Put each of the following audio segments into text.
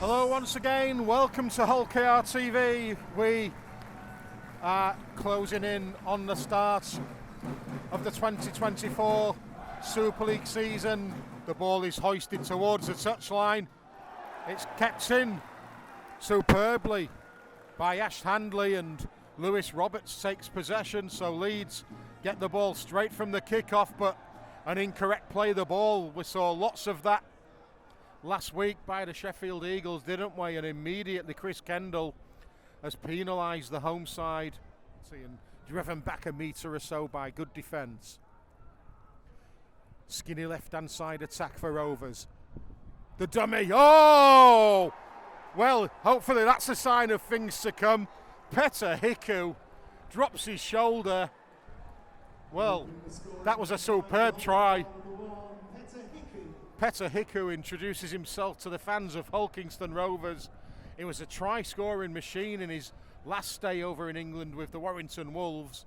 Hello once again, welcome to Hull KR TV. We are closing in on the start of the 2024 Super League season. The ball is hoisted towards the touchline. It's kept in superbly by Ash Handley, and Lewis Roberts takes possession, so Leeds get the ball straight from the kickoff, but an incorrect play of the ball. We saw lots of that last week by the Sheffield Eagles, didn't we? And immediately Chris Kendall has penalised the home side and driven back a metre or so by good defence. Skinny left-hand side attack for Rovers. The dummy, oh! Well, hopefully that's a sign of things to come. Petter Hiku drops his shoulder. Well, that was a superb try. Petter Hiku introduces himself to the fans of Hull Kingston Rovers. It was a try-scoring machine in his last stay over in England with the Warrington Wolves,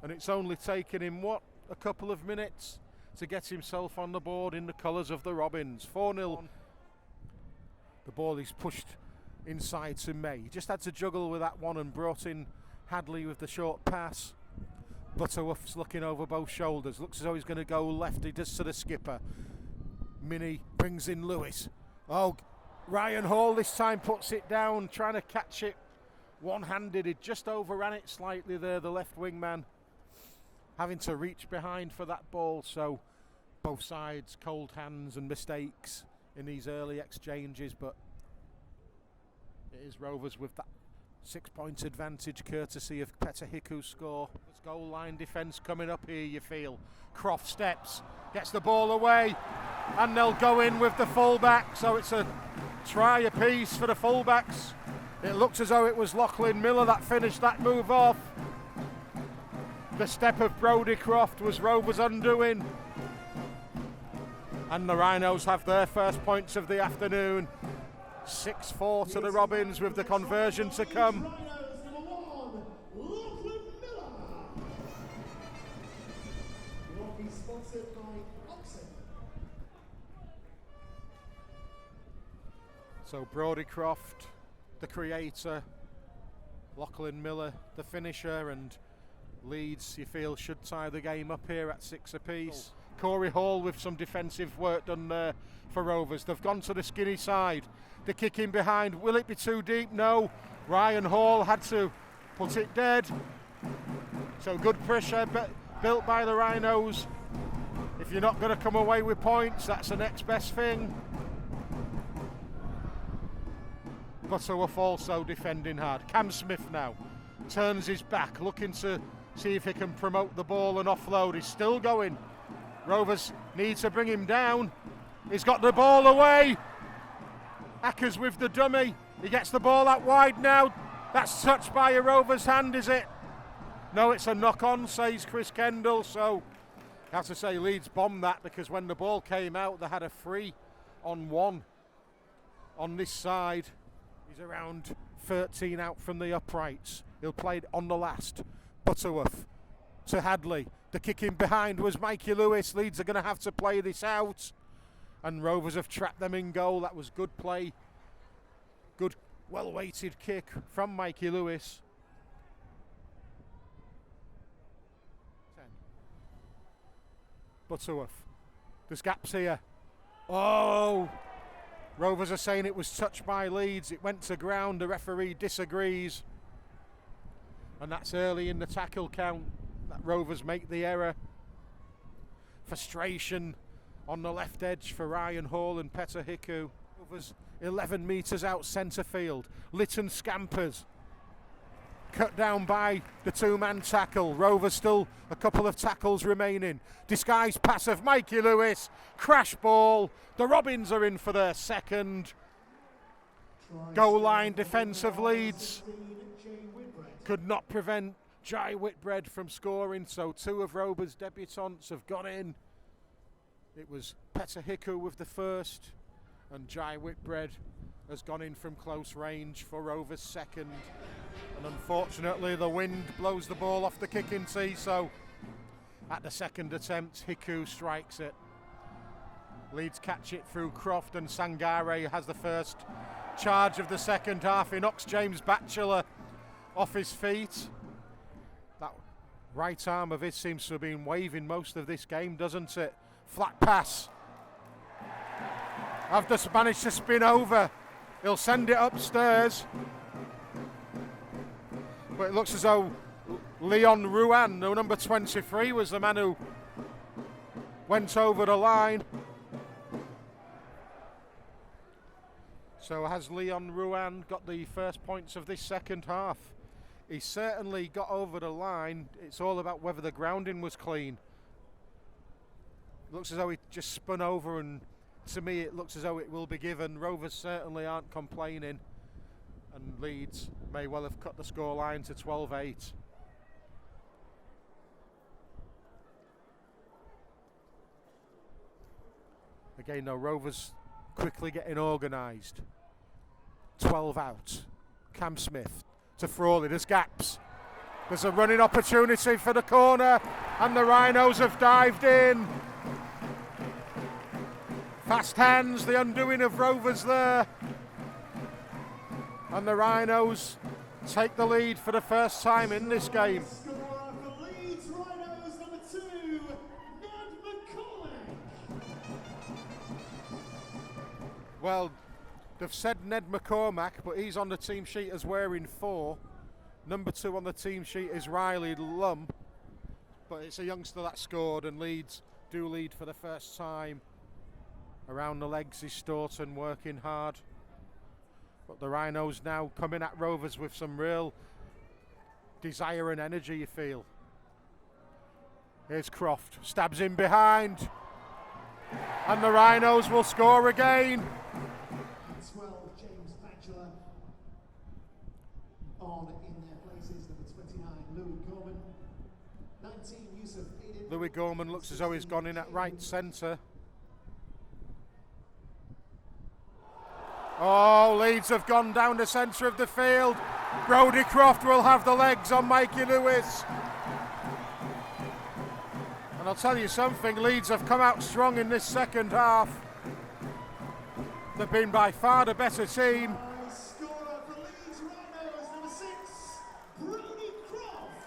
and it's only taken him, a couple of minutes to get himself on the board in the colours of the Robins. 4-0. The ball is pushed inside to May. He just had to juggle with that one and brought in Hadley with the short pass. Butterworth's looking over both shoulders. Looks as though he's going to go left. He does to the skipper. Minnie brings in Lewis. Oh, Ryan Hall this time puts it down, trying to catch it one-handed. He just overran it slightly there, the left wing man, having to reach behind for that ball. So both sides, cold hands and mistakes in these early exchanges, but it is Rovers with that 6-point advantage courtesy of Petter Hiku's score. There's goal line defence coming up here, you feel. Croft steps, gets the ball away, and they'll go in with the fullback, so it's a try apiece for the fullbacks. It looks as though it was Lachlan Miller that finished that move off. The step of Brodie Croft was Rovers' undoing. And the Rhinos have their first points of the afternoon. 6-4 to the Robins with the conversion to come. So Brodie Croft, the creator, Lachlan Miller, the finisher, and Leeds, you feel, should tie the game up here at 6 apiece. Corey Hall with some defensive work done there for Rovers. They've gone to the skinny side. The kick in behind, will it be too deep? No. Ryan Hall had to put it dead. So good pressure built by the Rhinos. If you're not going to come away with points, that's the next best thing. Butterworth also defending hard. Cam Smith now turns his back, looking to see if he can promote the ball and offload. He's still going. Rovers need to bring him down. He's got the ball away. Ackers with the dummy. He gets the ball out wide now. That's touched by a Rovers hand, is it? No, it's a knock-on, says Chris Kendall. So, I have to say, Leeds bombed that, because when the ball came out, they had a 3-on-1 on this side. He's around 13 out from the uprights. He'll play it on the last. Butterworth to Hadley. The kick in behind was Mikey Lewis. Leeds are going to have to play this out. And Rovers have trapped them in goal. That was good play. Good, well-weighted kick from Mikey Lewis. 10. Butterworth. There's gaps here. Oh! Rovers are saying it was touched by Leeds. It went to ground. The referee disagrees. And that's early in the tackle count that Rovers make the error. Frustration on the left edge for Ryan Hall and Petter Hiku. Rovers 11 metres out centre field. Lytton scampers. Cut down by the two-man tackle. Rovers still a couple of tackles remaining. Disguised pass of Mikey Lewis. Crash ball. The Robins are in for their second. Goal line defence of Leeds could not prevent Jai Whitbread from scoring, so two of Rovers' debutants have gone in. It was Petter Hiku with the first, and Jai Whitbread has gone in from close range for Rovers' second. And unfortunately the wind blows the ball off the kicking tee, so at the second attempt Hiku strikes it. Leeds catch it through Croft, and Sangare has the first charge of the second half. He knocks James Batchelor off his feet. That right arm of his seems to have been waving most of this game, doesn't it? Flat pass. I've just managed to spin over. He'll send it upstairs. But it looks as though Leon Ruan, the number 23, was the man who went over the line. So has Leon Ruan got the first points of this second half? He certainly got over the line. It's all about whether the grounding was clean. Looks as though he just spun over, and to me it looks as though it will be given. Rovers certainly aren't complaining, and Leeds may well have cut the scoreline to 12-8. Again though, Rovers quickly getting organised. 12 out. Cam Smith to Frawley. There's gaps. There's a running opportunity for the corner, and the Rhinos have dived in. Fast hands, the undoing of Rovers there. And the Rhinos take the lead for the first time in this game. Scorer for Leeds Rhinos, number 2, Ned McCormack. Well, they've said Ned McCormack, but he's on the team sheet as wearing 4. Number 2 on the team sheet is Riley Lum, but it's a youngster that scored, and Leeds do lead for the first time. Around the legs is Staunton working hard. But the Rhinos now coming at Rovers with some real desire and energy, you feel. Here's Croft, stabs in behind. And the Rhinos will score again. 12, James Batchelor. On in their places, number 29, Louis Gorman. 19, Yusuf Edin. Louis Gorman looks as though he's gone in at right centre. Oh, Leeds have gone down the centre of the field. Brodie Croft will have the legs on Mikey Lewis. And I'll tell you something, Leeds have come out strong in this second half. They've been by far the better team. Scorer for Leeds Rhinos, number 6, Brodie Croft.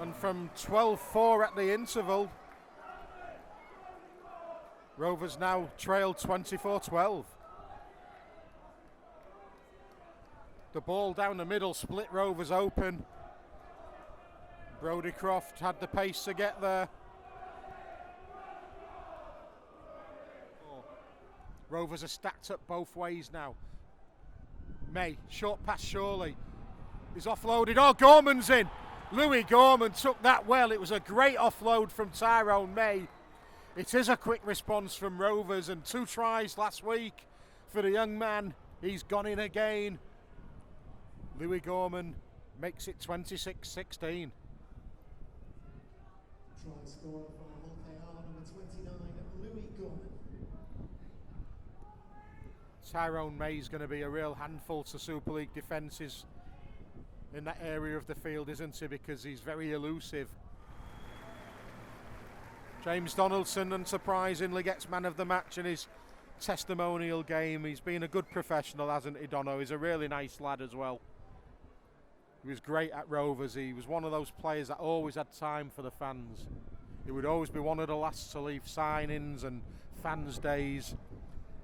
And from 12-4 at the interval, Rovers now trail 24-12. The ball down the middle split Rovers open. Brodie Croft had the pace to get there. Rovers are stacked up both ways now. May, short pass surely. He's offloaded. Oh, Gorman's in. Louis Gorman took that well. It was a great offload from Tyrone May. It is a quick response from Rovers, and 2 tries last week for the young man. He's gone in again. Louis Gorman makes it 26-16. Try scorer for Montreal, number 29, Louis Gorman. Tyrone May's going to be a real handful to Super League defences in that area of the field, isn't he? Because he's very elusive. James Donaldson, unsurprisingly, gets man of the match in his testimonial game. He's been a good professional, hasn't he, Dono? He's a really nice lad as well. He was great at Rovers. He was one of those players that always had time for the fans. He would always be one of the last to leave signings and fans' days,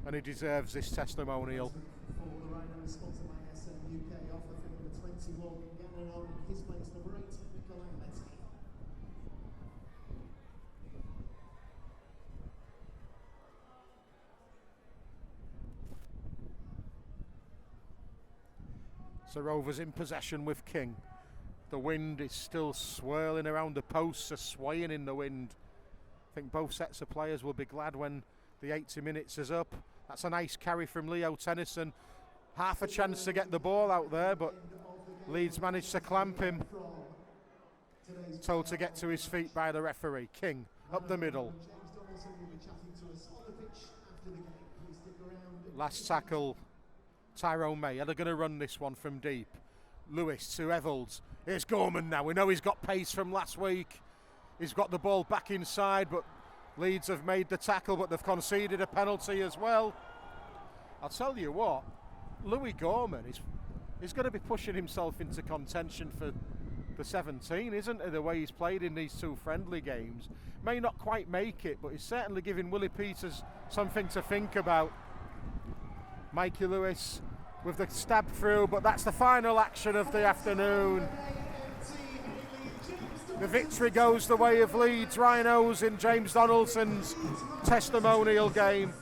and he deserves this testimonial. For the Rhinos, sponsored by SM UK, offer for number 20, Morgan Gannon, on his place, number 8, Nikolai Letsky. So Rovers in possession with King. The wind is still swirling around the posts, are swaying in the wind. I think both sets of players will be glad when the 80 minutes is up. That's a nice carry from Leo Tennyson. Half a chance to get the ball out there, but Leeds managed to clamp him. Told to get to his feet by the referee. King up the middle. Last tackle, Tyrone May. Are they going to run this one from deep? Lewis to Evalds. Here's Gorman now. We know he's got pace from last week. He's got the ball back inside, but Leeds have made the tackle, but they've conceded a penalty as well. I'll tell you what, Louis Gorman is going to be pushing himself into contention for the 17, isn't he, the way he's played in these 2 friendly games. May not quite make it, but he's certainly giving Willie Peters something to think about. Mikey Lewis with the stab through, but that's the final action of the afternoon. The victory goes the way of Leeds Rhinos in James Donaldson's testimonial game.